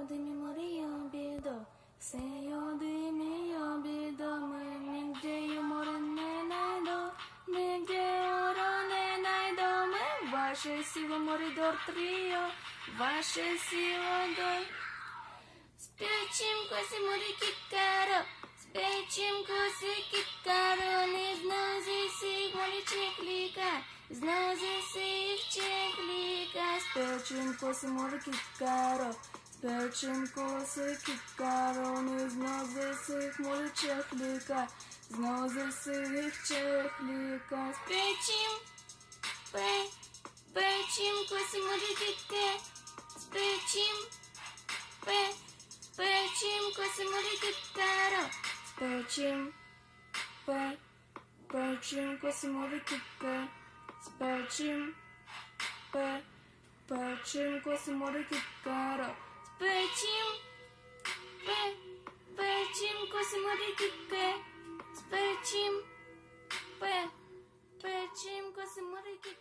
димі морія біда, сею димі я біда, ми нігде й море не найдо, нігде ора не найдо, ми ваше сіло море дор тріо, ваше сіло дор. Спечем коси море кікаро, спечем коси кікаро, не знази сих море чекліка, знази сих чекліка. Спечем коси море кікаро, спечем коси кікаро, не знази сих море чекліка, знази сих чекліка. Спечем, печем коси море кіке, спечем, печем коси море кікаро, спечем, печем коси море кіке, спечем, печем коси море кікаро, спечем, печем коси море кіке, спечем, печем коси море кіке.